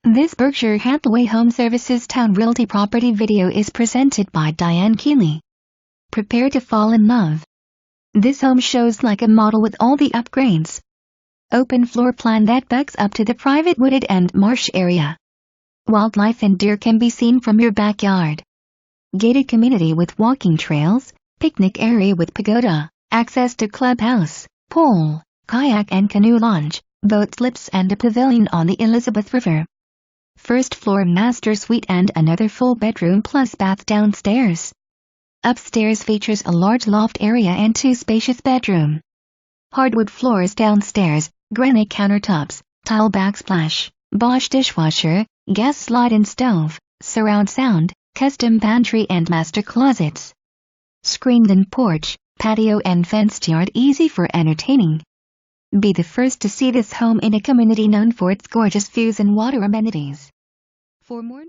This Berkshire Hathaway HomeServices Towne Realty property video is presented by Diane Keeley. Prepare to fall in love. This home shows like a model with all the upgrades. Open floor plan that backs up to the private wooded and marsh area. Wildlife and deer can be seen from your backyard. Gated community with walking trails, picnic area with pagoda, access to clubhouse, pool, kayak and canoe launch, boat slips and a pavilion on the Elizabeth River. First floor master suite and another full bedroom plus bath downstairs. Upstairs features a large loft area and 2 spacious bedrooms. Hardwood floors downstairs, granite countertops, tile backsplash, Bosh dishwasher, gas slide-in stove, surround sound, custom pantry and master closets. Screened-in porch, patio and fenced yard easy for entertaining. Be the first to see this home in a community known for its gorgeous views and water amenities. For more